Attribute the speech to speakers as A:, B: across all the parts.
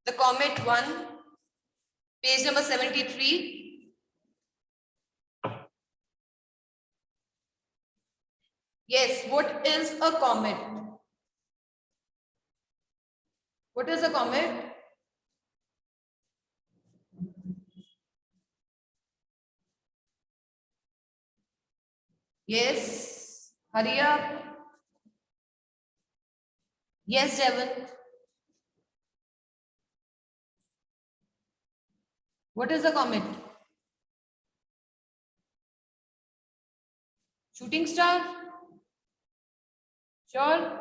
A: The comet 1, page number 73. Yes, what is a comet? What is a comet? Yes, hurry up. Yes, Devon. What is a comet? Shooting star? Sure.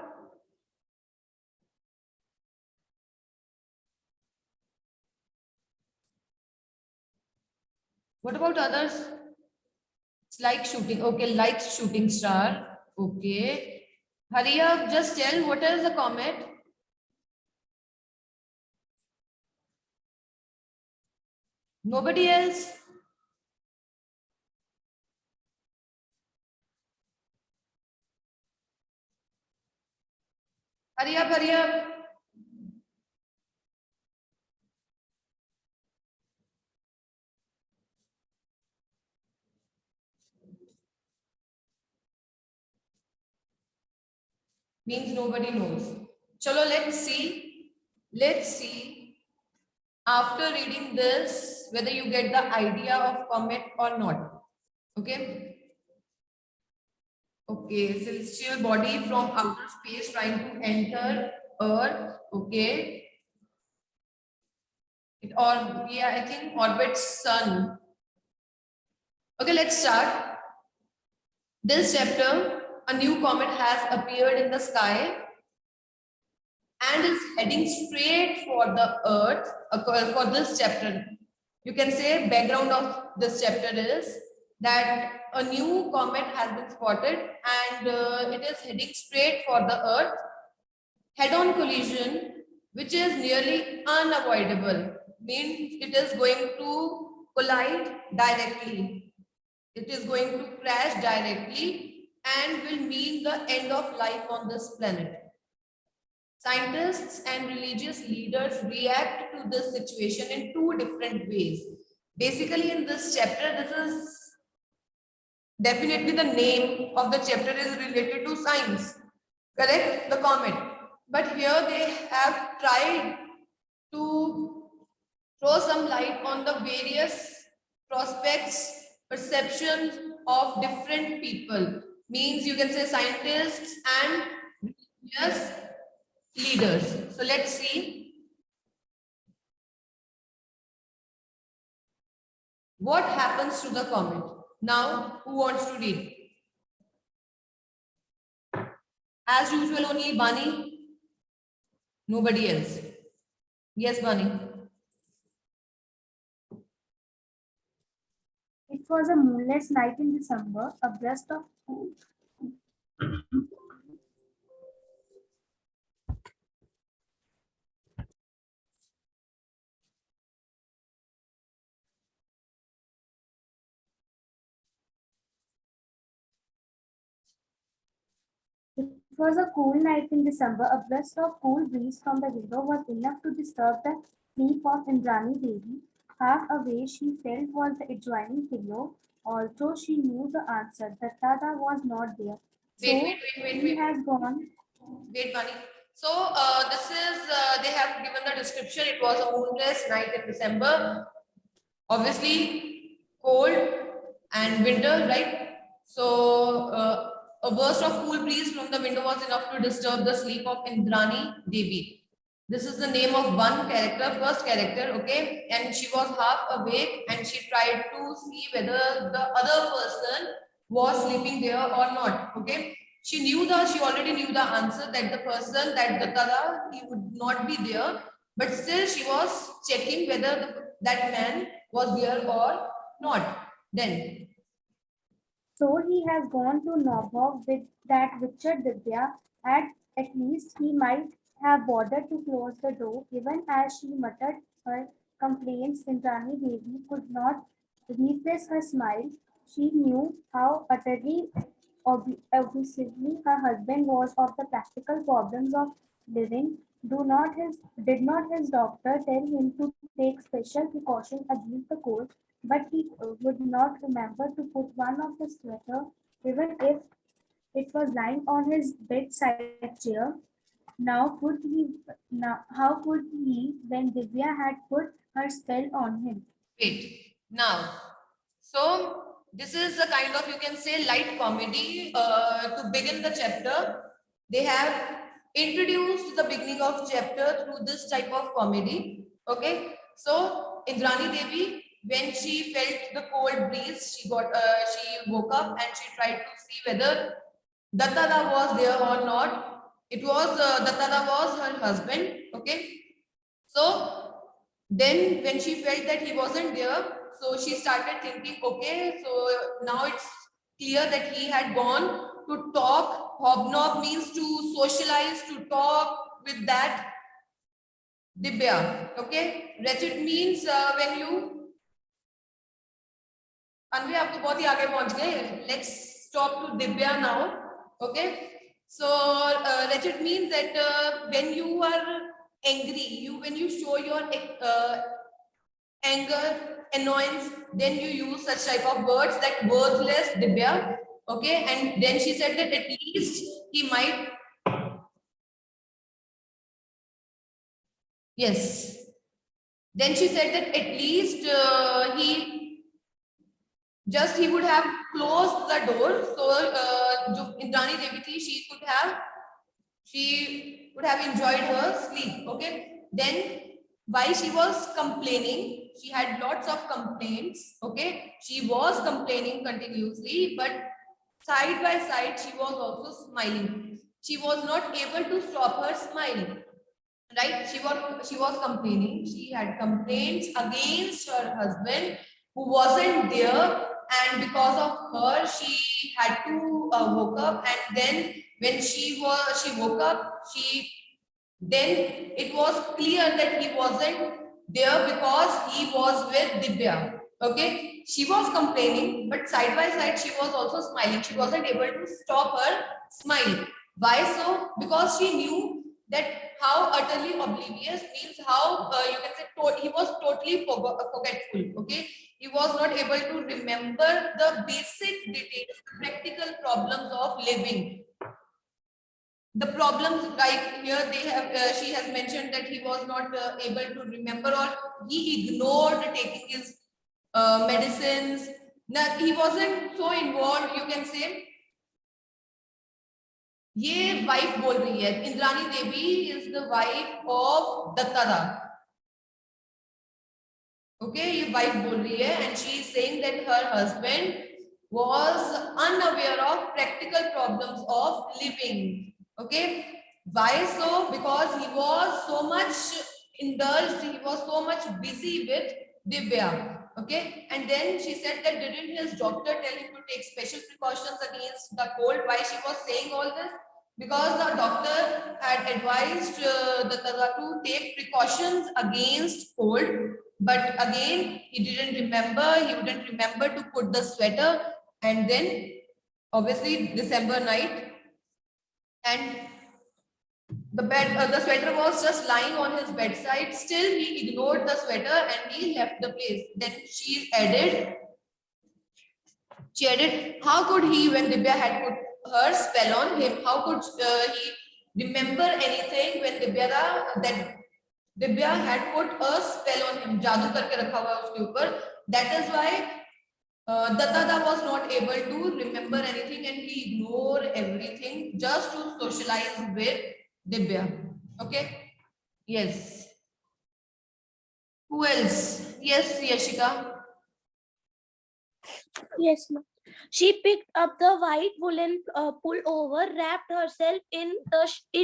A: What about others? It's like shooting. Okay, like shooting star. Okay. Hurry up. Just tell what is a comet? Nobody else? Hurry up, hurry up. Means nobody knows. Chalo, let's see. Let's see after reading this whether you get the idea of comet or not. Okay. Okay. Celestial body from outer space trying to enter Earth. Okay. It or yeah, I think orbits Sun. Okay, let's start. This chapter, a new comet has appeared in the sky and is heading straight for the Earth. For this chapter, you can say background of this chapter is that a new comet has been spotted and it is heading straight for the Earth. Head-on collision, which is nearly unavoidable, means it is going to collide directly. It is going to crash directly and will mean the end of life on this planet. Scientists and religious leaders react to this situation in two different ways. Basically, in this chapter, this is definitely the name of the chapter is related to science, correct? The comet. But here they have tried to throw some light on the various prospects, perceptions of different people. Means you can say scientists and religious leaders. So let's see what happens to the comet. Now, who wants to read? As usual, only Bani. Nobody else. Yes, Bani.
B: It was a moonless night in December. A burst of cool. It was a cool night in December. A burst of cool breeze from the window was enough to disturb the sleep of Indrani Devi. Half away, she felt was the adjoining pillow. Although she knew the answer, the Tada was not there.
A: Wait.
B: He has gone.
A: Wait, Bunny. So this is they have given the description. It was a moonless night in December. Obviously, cold and winter, right? So a burst of cool breeze from the window was enough to disturb the sleep of Indrani Devi. This is the name of one character, first character, okay? And she was half awake and she tried to see whether the other person was sleeping there or not, okay? She already knew the answer that the person, that the Tala, he would not be there, but still she was checking whether that man was there or not. Then,
B: So he has gone to Nobhov with that Richard Divya. At least he might have bothered to close the door. Even as she muttered her complaints, Indrani Devi could not repress her smile. She knew how utterly obsessively her husband was of the practical problems of living. Did not his doctor tell him to take special precautions against the cold, but he would not remember to put one of the sweater even if it was lying on his bedside chair. Now could he now how could he when Divya had put her spell on him?
A: Wait. Now, so this is a kind of, you can say, light comedy. To begin the chapter, they have introduced the beginning of chapter through this type of comedy. Okay. So Indrani Devi, when she felt the cold breeze, she woke up and she tried to see whether Dattada was there or not. It was Dattada was her husband. Okay. So then when she felt that he wasn't there, so she started thinking, okay, so now it's clear that he had gone to talk. Hobnob means to socialize, to talk with that Dibya. Okay. Wretched means when you Anvi, आप तो बहुत ही आगे पहुंच गए. Let's stop to Dibya now. Okay. So wretched means that when you are angry, when you show your anger, annoyance, then you use such type of words like worthless, Dibya. Okay. And then she said that at least he might. Yes. Then she said that at least he would have closed the door. So जो इंद्राणी देवी थी, she would have enjoyed her sleep. Okay. Then while she was complaining, she had lots of complaints. Okay. She was complaining continuously, but side by side, she was also smiling. She was not able to stop her smile. Right? She was complaining. She had complaints against her husband who wasn't there, and because of her, she had to woke up. And then when she woke up, then it was clear that he wasn't there because he was with Dibya. Okay, she was complaining, but side by side she was also smiling. She wasn't able to stop her smile. Why so? Because she knew that how utterly oblivious means how you can say he was totally forgetful. Okay, he was not able to remember the basic details, the practical problems of living. The problems, like here they have she has mentioned that he was not able to remember, or he ignored taking his medicines. Now, he wasn't so involved, you can say. ये wife बोल रही है, Indrani Devi is the wife of Dattada. Okay, ये wife बोल रही है, and she is saying that her husband was unaware of practical problems of living. Okay, why so? Because he was so much indulged, he was so much busy with Divya. Okay, and then she said that didn't his doctor tell him to take special precautions against the cold? Why she was saying all this? Because the doctor had advised the Tada to take precautions against cold, but again he didn't remember. He wouldn't remember to put the sweater, and then obviously December night, and the sweater was just lying on his bedside. Still he ignored the sweater and he left the place. Then she added, how could he, when Dibya had put her spell on him, how could he remember anything when Dibya had put a spell on him? जादू करके रखा हुआ उसके ऊपर. That is why Dattada was not able to remember anything, and he ignored everything just to socialize with Dibya. Okay. Yes. Who else? Yes, Yashika.
C: Yes, ma'am. She picked up the white woolen pullover, wrapped herself in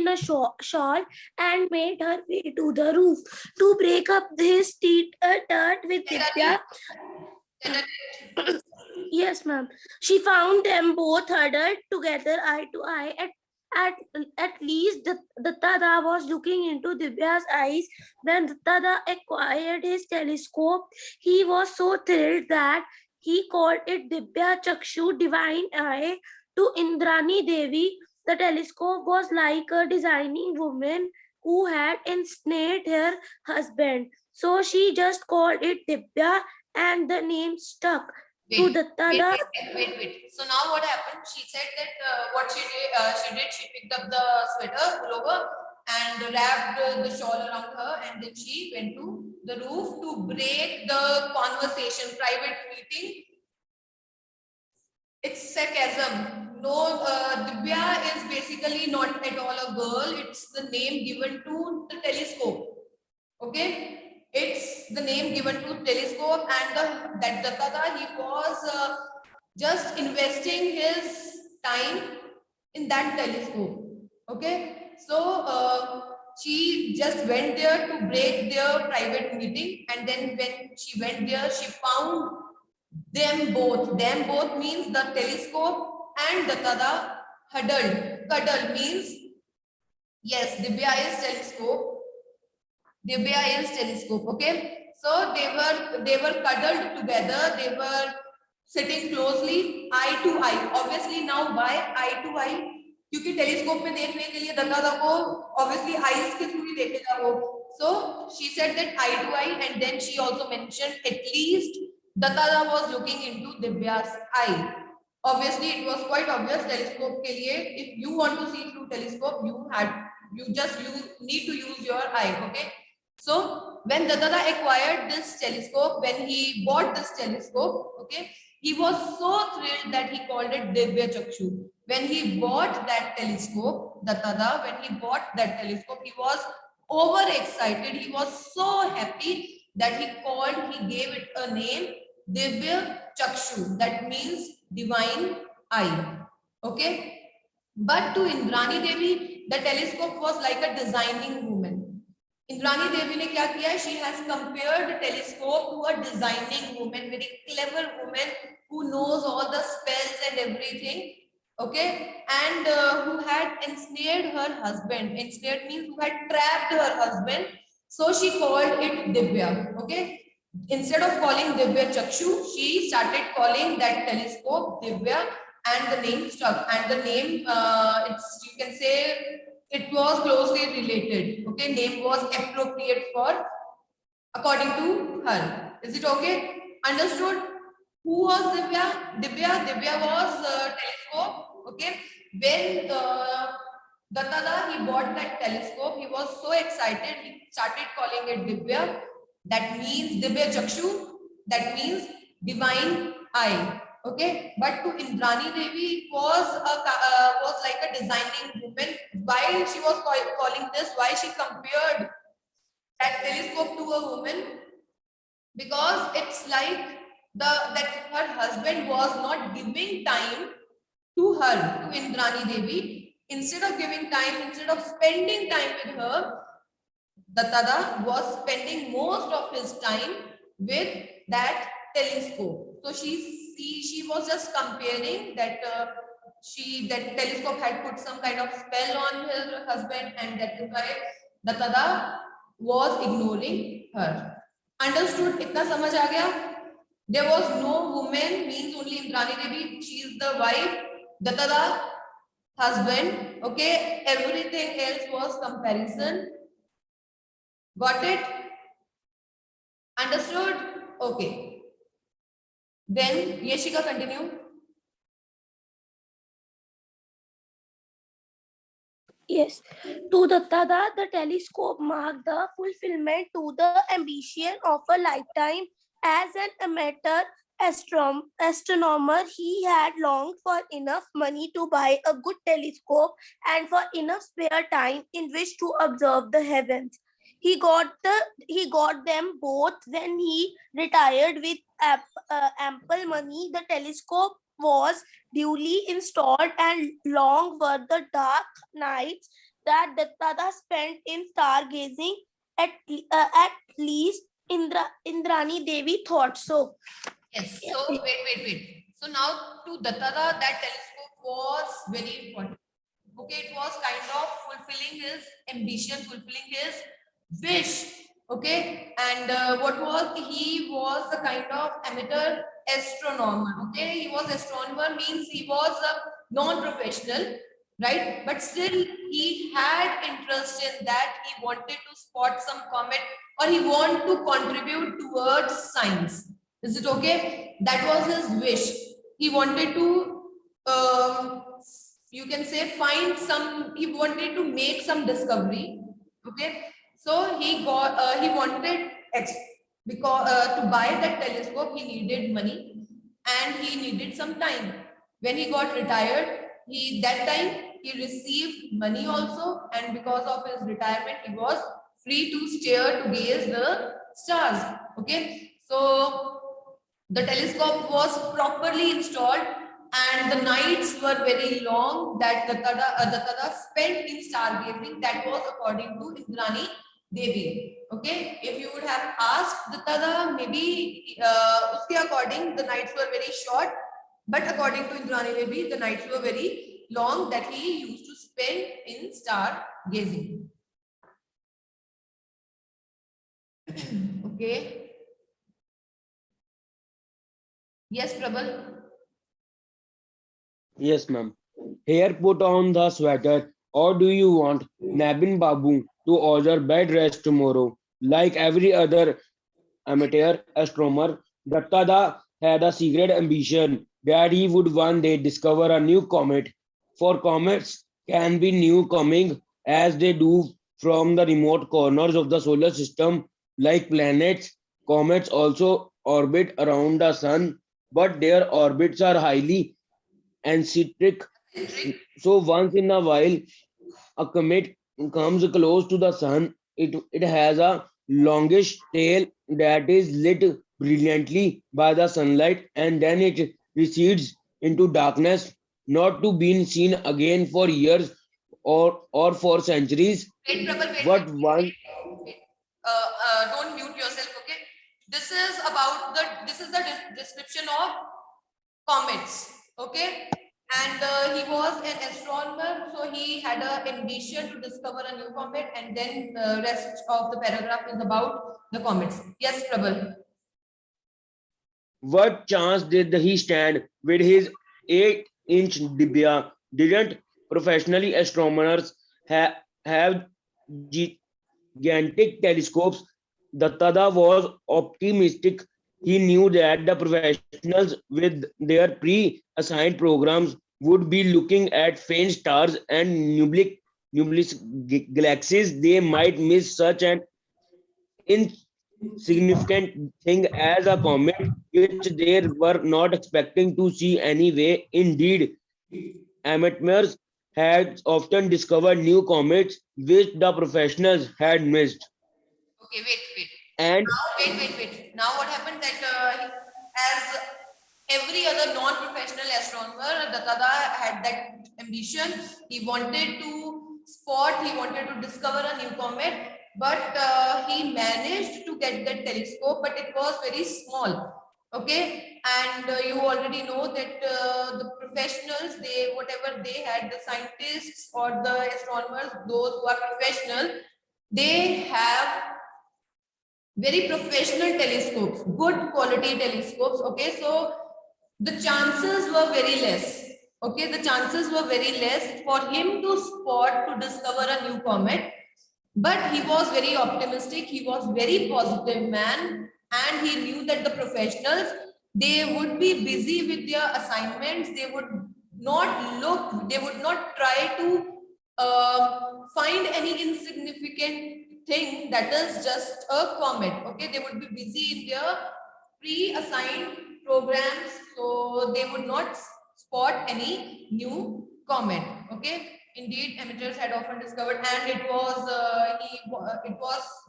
C: a shawl, and made her way to the roof to break up this dirt with Divya. Yes, ma'am. She found them both huddled together, eye to eye. At least Tada was looking into Divya's eyes. When Tada acquired his telescope, he was so thrilled that he called it Divya Chakshu, divine eye, to Indrani Devi. The telescope was like a designing woman who had ensnared her husband. So she just called it Dibya, and the name stuck. To
A: Wait,
C: Dattada,
A: wait. So now what happened? She said that what she picked up the sweater pullover and wrapped the shawl around her, and then she went to the roof to break the conversation, private meeting. It's sarcasm. No, Dibya is basically not at all a girl. It's the name given to the telescope. Okay, it's the name given to telescope, and that Dattada, he was just investing his time in that telescope. Okay, so she just went there to break their private meeting, and then when she went there, she found them both. Them both means the telescope and Dattada huddled. Cuddle means yes, Dibya is telescope. Viii is telescope. Okay, so they were cuddled together. They were sitting closely, eye to eye. Obviously now why eye to eye? क्योंकि telescope में देखने के लिए दत्तादा को obviously eyes के through ही देखेगा वो. So she said that eye to eye, and then she also mentioned at least Dattada was looking into Divya's eye. Obviously it was quite obvious telescope के लिए, if you want to see through telescope, you need to use your eye. Okay. So when Dattada acquired this telescope, when he bought this telescope, okay, he was so thrilled that he called it Divya Chakshu. When he bought that telescope, Dattada, when he bought that telescope, he was overexcited. He was so happy that he gave it a name, Divya Chakshu. That means divine eye. Okay. But to Indrani Devi, the telescope was like a designing woman. Indrani Devi ने क्या किया है? She has compared the telescope to a designing woman, very clever woman who knows all the spells and everything. Okay, and who had ensnared her husband. Ensnared means who had trapped her husband. So she called it Divya. Okay, instead of calling Divya Chakshu, she started calling that telescope Divya, and the name stuck. And the name, you can say it was closely related. Okay, name was appropriate for according to her. Is it okay? Understood? Who was Divya? Divya was telescope. Okay, when Dattada he bought that telescope, he was so excited. He started calling it Divya. That means Divya Chakshu. That means divine eye. Okay, but to Indrani Devi, it was like a designing woman. Why she was calling this? Why she compared that telescope to a woman? Because it's like that her husband was not giving time to her, to Indrani Devi. Instead of giving time, instead of spending time with her, Dattada was spending most of his time with that telescope. So she was just comparing that that telescope had put some kind of spell on her husband, and that is why Dattada was ignoring her. Understood? Itna samajh aa gaya? There was no woman means only Indrani Devi. She is the wife. Dattada husband. Okay. Everything else was comparison. Got it? Understood? Okay. Then Yeshika continue.
C: yes, to Dattada, the telescope marked the fulfillment to the ambition of a lifetime. As an amateur astronomer, he had longed for enough money to buy a good telescope and for enough spare time in which to observe the heavens. He got them both when he retired with ample money. The telescope was duly installed, and long were the dark nights that Dattada spent in stargazing. At least Indrani Devi thought so.
A: Yes. So wait. So now to Dattada, that telescope was very important. Okay, it was kind of fulfilling his ambition, fulfilling his wish. Okay, and he was a kind of amateur astronomer. Okay, he was astronomer means he was a non-professional. right? But still he had interest in that. He wanted to spot some comet, or he want to contribute towards science. Is it okay? That was his wish. He wanted to, you can say, find some, he wanted to make some discovery. Okay. So he wanted because to buy that telescope, he needed money and he needed some time. When he got retired, that time he received money also, and because of his retirement, he was free to stare to gaze the stars. Okay, so the telescope was properly installed, and the nights were very long that the Tada spent in stargazing. That was according to Indrani Devi. Okay, if you would have asked the Tada, maybe uske according the nights were very short, but according to Indrani Devi, the nights were very long that he used to spend in star gazing. Okay. Yes, Prabal.
D: Yes, ma'am. Here, put on the sweater, or do you want Nabin Babu to order bed rest tomorrow? Like every other amateur astronomer, Dattada had a secret ambition that he would one day discover a new comet. For comets can be new coming as they do from the remote corners of the solar system, like planets. Comets also orbit around the sun, but their orbits are highly eccentric. So once in a while, a comet comes close to the sun. It has a longish tail that is lit brilliantly by the sunlight, and then it recedes into darkness, not to be seen again for years or for centuries.
A: Wait, Prabal,
D: But one
A: wait. Don't mute yourself, okay? This is the description of comets, okay? And he was an astronomer, so he had an ambition to discover a new comet, and then the rest of the paragraph is about the comets. Yes, Prabal.
D: what chance did he stand with his 8-inch dibya? Didn't professionally astronomers have gigantic telescopes? Dattada was optimistic. He knew that the professionals with their pre-assigned programs would be looking at faint stars and nebulous galaxies. They might miss such an insignificant thing as a comet, which they were not expecting to see anyway. Indeed, amateurs had often discovered new comets which the professionals had missed.
A: Okay, wait.
D: And
A: Wait. Now what happened that as every other non-professional astronomer, Datada had that ambition. He wanted to he wanted to discover a new comet, but he managed to get that telescope, but it was very small. Okay, and you already know that the professionals, they whatever they had, the scientists or the astronomers, those who are professional, they have very professional telescopes, good quality telescopes. Okay, so the chances were very less. Okay, the chances were very less for him to spot, to discover a new comet. But he was very optimistic. He was very positive man, and he knew that the professionals, they would be busy with their assignments. They would not look. They would not try to find any insignificant thing that is just a comet. Okay, they would be busy in their pre-assigned programs, so they would not spot any new comet. Okay, indeed, amateurs had often discovered, and it was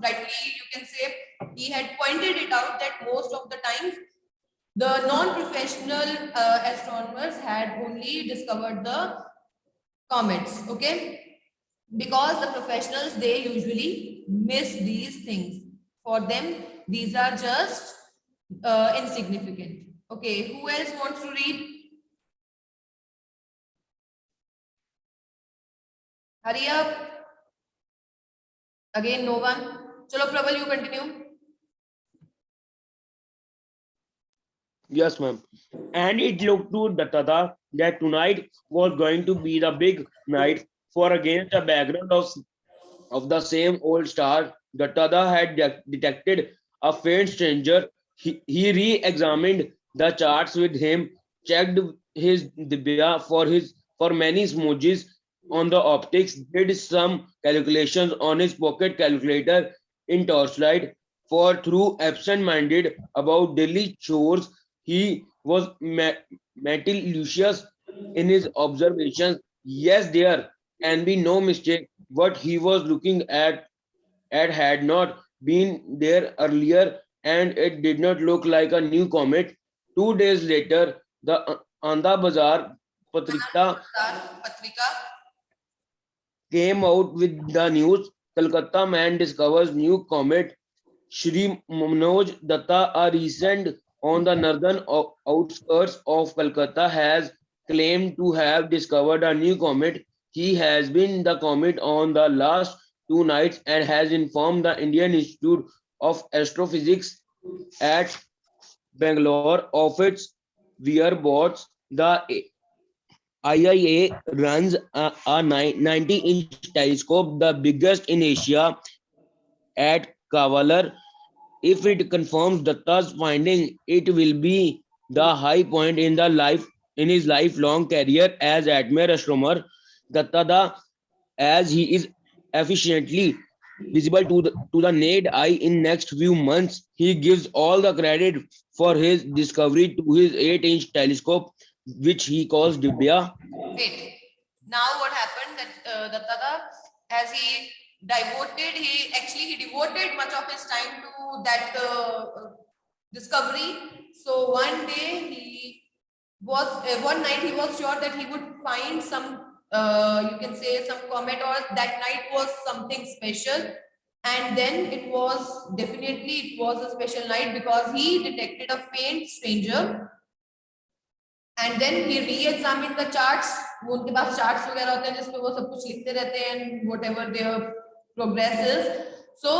A: rightly, you can say, he had pointed it out that most of the times the non-professional astronomers had only discovered the comets. Okay, because the professionals, they usually miss these things. For them, these are just insignificant. Okay, who else wants to read? Hurry up. Again, no one. Chalo, Prabal, you continue.
D: Yes, ma'am. And it looked to Dattata that tonight was going to be the big night, for against the background of the same old star, Dattata had detected a faint stranger. He re-examined the charts with him, checked his Dibya for many smudges on the optics, did some calculations on his pocket calculator in torchlight. For through absent-minded about daily chores, he was meticulous in his observations. Yes, there can be no mistake. What he was looking at had not been there earlier, and it did not look like a new comet. 2 days later, the Anda Bazar Patrika
A: Patrika.
D: came out with the news. Calcutta man discovers new comet. Shri Manoj Datta, a recent on the northern outskirts of Calcutta, has claimed to have discovered a new comet. He has been the comet on the last 2 nights and has informed the Indian Institute of Astrophysics at Bangalore of its whereabouts. The IIA runs a 90-inch telescope, the biggest in Asia, at Kavalar. If it confirms Datta's finding, it will be the high point in his lifelong career as admiral astronomer. Datta, as he is efficiently visible to the naked eye in next few months, he gives all the credit for his discovery to his 8-inch telescope, which he calls Dibya.
A: Wait. Now what happened that Dattata, as he devoted much of his time to that discovery. So one night he was sure that he would find some, you can say some comet, or that night was something special. And then it was a special night because he detected a faint stranger. And then he re-examined the charts. वो उनके पास charts वगैरह होते हैं जिसमें वो सब कुछ लिखते रहते हैं and whatever their progress is. So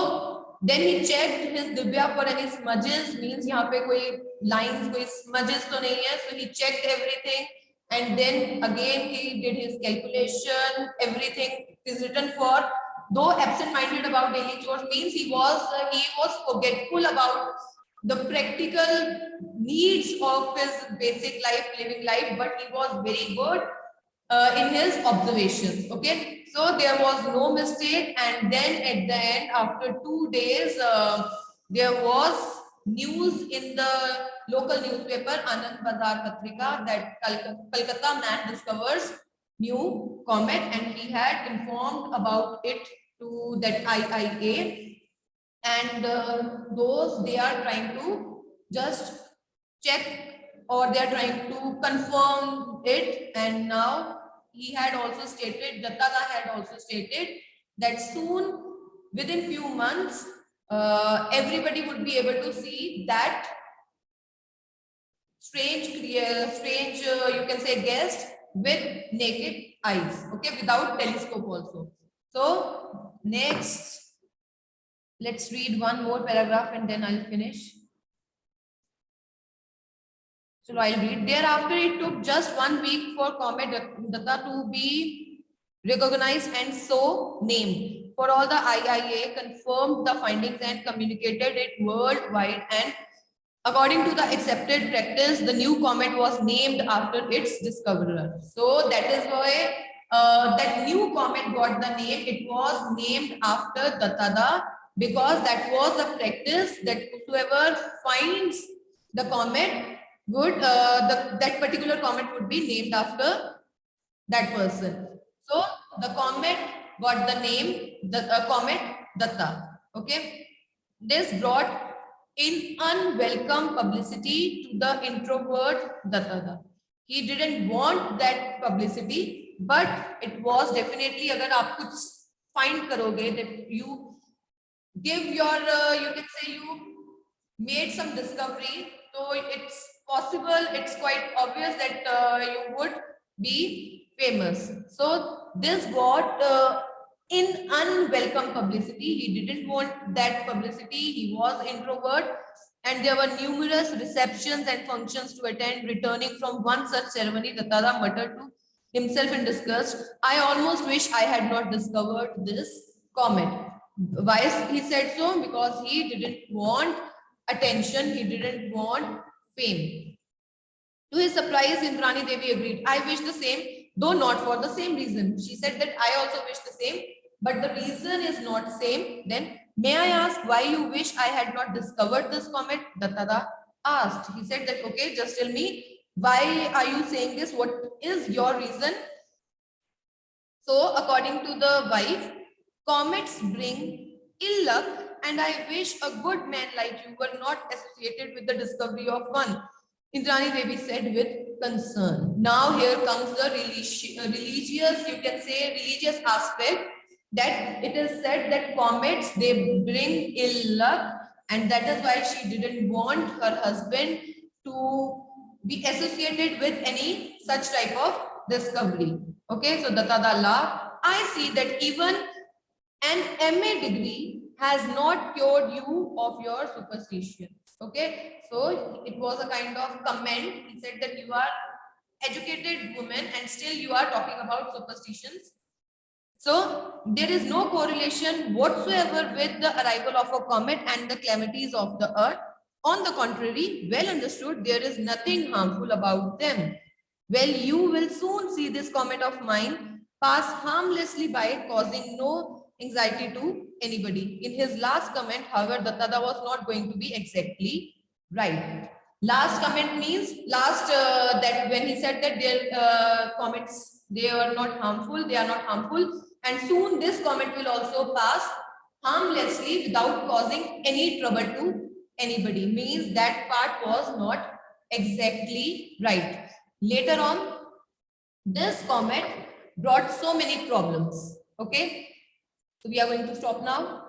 A: then he checked his Dibya for any smudges, means यहाँ पे कोई lines, कोई smudges तो नहीं है. So he checked everything and then again he did his calculation. Everything is written for. Though absent-minded about daily chores, means he was forgetful about the practical needs of his basic life, living life, but he was very good in his observations. Okay, so there was no mistake, and then at the end, after 2 days, there was news in the local newspaper Anand Bazar Patrika that Calcutta man discovers new comet, and he had informed about it to that IIA, and those they are trying to just check, or they are trying to confirm it. And now he had also stated, Dattaga had also stated that soon, within few months, everybody would be able to see that strange, you can say, guest with naked eyes, okay, without telescope also. So next, let's read one more paragraph and then I'll finish. So I'll read. Thereafter, it took just 1 week for Comet Datta to be recognized and so named. For all the IIA confirmed the findings and communicated it worldwide, and according to the accepted practice, the new comet was named after its discoverer. So that is why that new comet got the name. It was named after Dattada because that was the practice that whoever finds the comet that particular comet would be named after that person. So the comet got the name the comet Datta. Okay, this brought in unwelcome publicity to the introvert Datta. He didn't want that publicity, but it was definitely, अगर आप कुछ find करोगे, that you give your you can say you made some discovery, so it's possible, it's quite obvious that you would be famous. So this got in unwelcome publicity. He didn't want that publicity. He was introvert, and there were numerous receptions and functions to attend. Returning from one such ceremony, Datada muttered to himself in disgust, I almost wish I had not discovered this comet. Why he said so? Because he didn't want attention, he didn't want fame. To his surprise, Indrani Devi agreed. I wish the same, though not for the same reason. She said that I also wish the same, but the reason is not same. Then, may I ask why you wish I had not discovered this comet? Dattada asked. He said that, okay, just tell me, why are you saying this? What is your reason? So, according to the wife, comets bring ill luck, and I wish a good man like you were not associated with the discovery of one. Indrani Devi said with concern. Now here comes the religious, you can say religious aspect, that it is said that comets, they bring ill luck, and that is why she didn't want her husband to be associated with any such type of discovery. Okay, so Datada laughed. I see that even an MA degree has not cured you of your superstition. Okay, so it was a kind of comment. He said that you are educated woman and still you are talking about superstitions. So there is no correlation whatsoever with the arrival of a comet and the calamities of the earth. On the contrary, well understood, there is nothing harmful about them. Well, you will soon see this comet of mine pass harmlessly by, causing no anxiety to anybody. In his last comment, however, Dattada was not going to be exactly right. Last comment means last that when he said that their comets, they are not harmful, and soon this comet will also pass harmlessly without causing any trouble to anybody, means that part was not exactly right. Later on, this comet brought so many problems. Okay, so we are going to stop now.